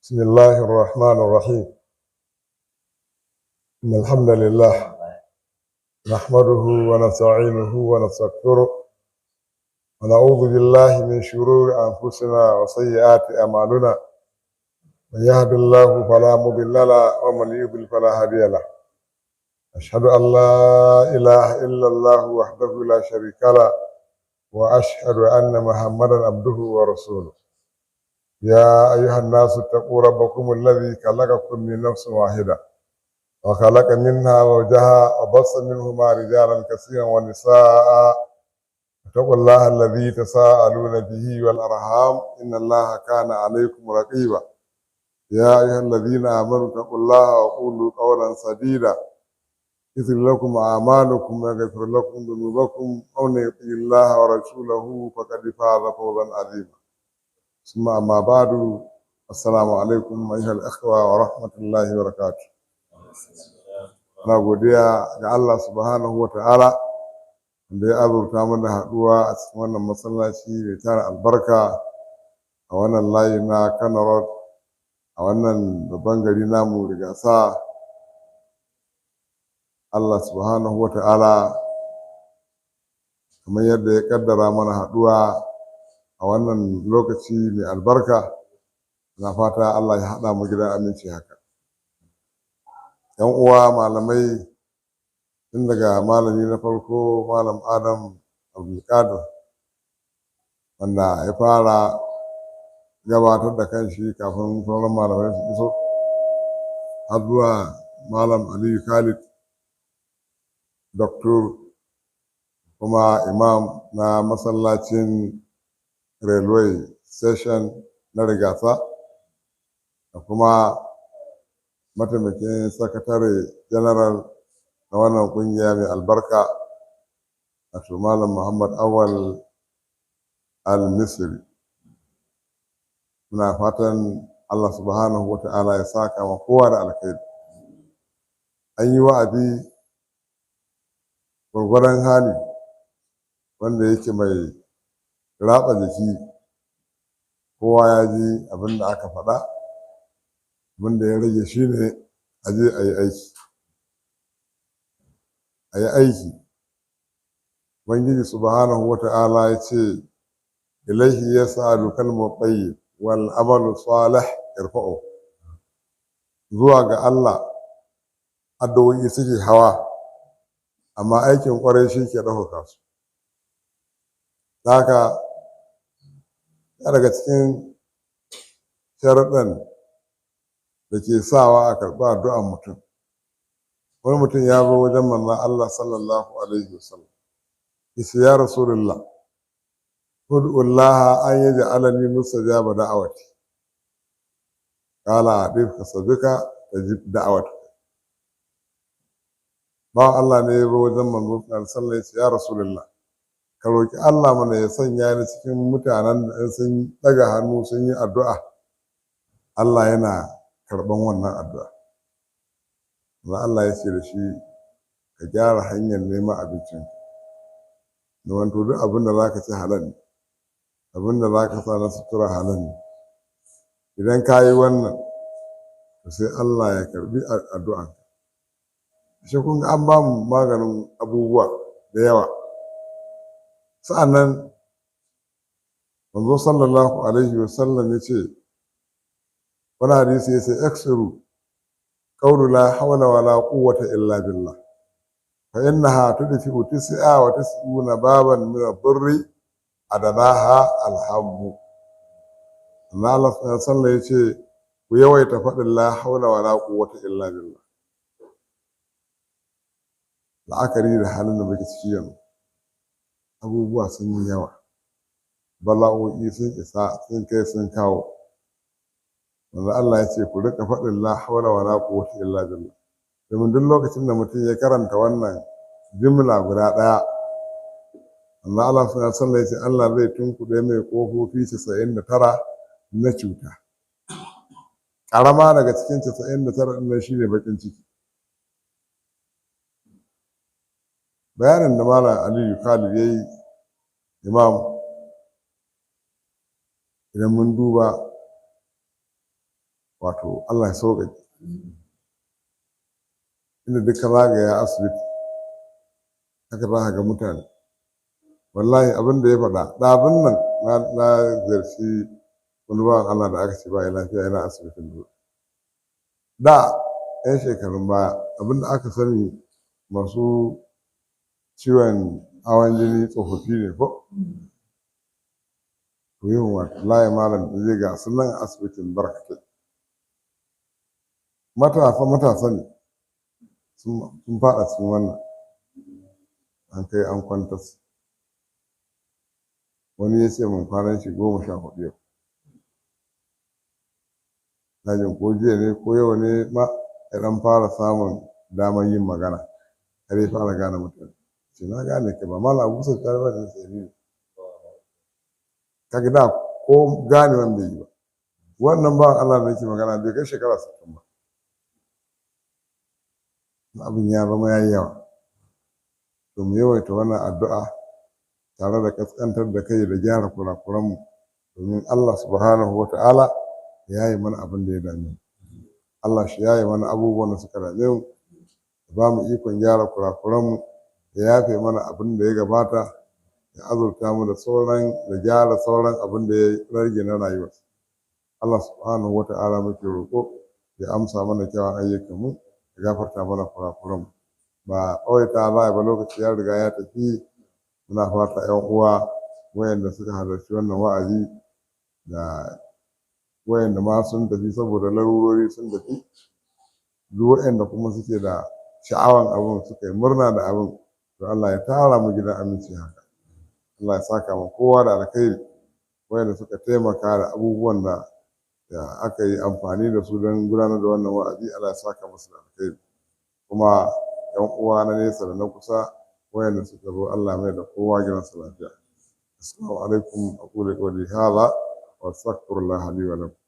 بسم الله الرحمن الرحيم. إن الحمد لله نحمده ونستعينه ونستغفره ونعوذ بالله من شرور أنفسنا وسيئات أعمالنا. من يهد الله فلا مضل له ومن يضلل فلا هادي له. أشهد أن لا إله إلا الله وحده لا شريك له وأشهد أن محمدا عبده ورسوله. يا أيها الناس اتقوا ربكم الذي خلقكم من نفس واحدة وخلق منها زوجها وبص منهما رجالا كثيرا ونساء. اتقوا الله الذي تساءلون به والأرحام إن الله كان عليكم رقيبا. يا أيها الذين آمنوا اتقوا الله وقولوا قولا سديدا يغفر لكم أعمالكم ويغفر لكم ذنوبكم ومن يطع الله ورسوله فقد فاز فوزا عظيما. ثم أما بعد، السلام عليكم أيها الأخوة ورحمة الله وبركاته. Na godiya ga Allah subhanahu wa ta'ala da ya azurta mana haɗuwa a cikin wannan masallaci mai tara albarka a wannan layi na Kano Road a wannan babban gari namu Rigasa. Allah subhanahu wa ta'ala kamar yadda ya kaddara mana haɗuwa a wannan lokaci mai albarka, na fata Allah ya haɗa mu gidan aminci haka. ‘Yan uwa malamai, tun daga malami na farko malam Adam Abdulkadir wanda ya fara gabatar da kanshi kafin sauran malamai su iso, har zuwa malam Aliyu Khalid, doktor kuma imam na masallacin railway station na Rigasa, da kuma mataimakin sakatare general na wannan kungiya mai albarka wato malam Muhammad Awal al-Misri. Muna fatan Allah subhanahu wa ta'ala ya saka wa kowa da alkhairi. An yi wa'azi gwargwaron hali wanda yake mai ratsa jiki, kowa ya ji abin da aka faɗa. Abin da ya rage shi ne a je a yi aiki. A yi aiki. Ubangiji subhanahu wa ta'ala ya ce, ilaihi ya sa'alu kalmar tsayi wal amalu salih irfa'u. Zuwa ga Allah addu'o'i suke hawa, amma aikin ƙwarai shi ke ɗaukaka su. Haka ya daga cikin sharaɗin da ke sawa a karɓi addu'an mutum. Wani mutum ya zo wajen manzon Allah sallallahu alaihi wasallam, yace ya Rasulullah, ud'ullaha an yaj'alani mustajaba da'awati. Qala adif kasabika tajib da'awati. Ba Allah ne ya zo wajen manzon sallallahu alaihi wasallam, yace ya Rasulullah, ka roki Allah mana ya sanya ni cikin mutanen da sun daga hannu sun yi addu'a, Allah yana karɓan wannan addu'a. Allah ya ce da shi, ka gyara hanyar neman abincin, da wanto duk abin da za ka ci halal ne, abin da za ka sa na sutura halal ne. Idan ka yi wannan, to sai Allah ya karɓi addu'an. Shi kun ga an ba mu maganin abubuwa da yawa. Sa'annan manzo sallallahu alaihi wasallam ya ce, wani hadisi ya ce, iksiru qawlu la hawla wala quwwata illa billah fa innaha tudfi'u tis'a wa tis'una baban min ad-durri adanaha alhammu. Allah sallallahu ya ce, ku yawaita faɗin la hawla wala quwwata illa billah. La'akari da halin da muke ciki yanzu, abubuwa sun yi yawa, bala'o'i sun isa sun kai sun kawo. Wanda Allah ya ce ku rika faɗin la hawla wala quwwata illa billah. Domin duk lokacin da mutum ya karanta wannan jimla guda ɗaya, Allah sallallahu alaihi ya ce Allah zai tunkuɗe mai ƙofofi 99 na cuta. Ƙarama daga cikin 99 ɗin nan shine baƙin ciki. Bayanin da Malam Aliyu Khalid ya yi, imam, idan mun duba wato Allah ya sauƙaƙe. Inda duka zagaya asibiti haka za ka ga mutane, wallahi abin da ya faɗa ɗazun nan na ziyarci wani bawan Allah da aka ce ba ya lafiya yana asibitin dole. Da 'yan shekarun baya abin da aka sani masu ciwon hawan jini tsofaffi ne ko? To yin wallahi malam da zai ga sunan asibitin barkatai. Matasa ne sun faɗa cikin wannan, an kai an kwantas. Wani ya ce mun kwanan shi 14 yau. Na jin ko jiya ne ko yau ne ma ya ɗan fara samun damar yin magana, har ya fara gane mutane. Ce na gane ka ba malam Abu Musa ta ba da sai ne. Kaga da ko gane wanda yi ba. Wannan ba Allah da yake magana bai kai shekara 60 ba. Abin ya zama yayi yawa. To mu yawaita wannan addu'a tare da kaskantar da kai da gyara kurakuranmu domin Allah subhanahu wa ta'ala ya yi mana abin da ya dame mu. Allah shi ya yi mana abubuwan da suka dame mu, ya ba mu ikon gyara kurakuranmu, ya yafe mana abin da ya gabata, ya azurta mu da gyara sauran abin da ya rage na rayuwa. Allah subhanahu wa ta'ala muke roƙo ya amsa mana kyawun ayyukanmu, ya gafarta mana kurakuranmu. Ba kawai ta ba lokaci ya riga ya tafi. Muna fata 'yan uwa wayanda suka halarci wannan wa'azi da wayanda ma sun tafi saboda larurori sun tafi, duk wayanda kuma suke da sha'awan abin suka yi murna da abin, to Allah ya tara mu gidan aminci haka. Allah ya saka mu kowa da alkhairi. Wayanda suka taimaka da abubuwan da aka yi amfani da su don gudanar da wannan wa'azi, Allah ya saka musu da alkhairi. Kuma 'yan uwa na nesa da na kusa wayanda suka zo, Allah mai da kowa gidansa lafiya. Assalamu alaikum, aqulu qawli hadha wa astaghfirullah li wa lakum.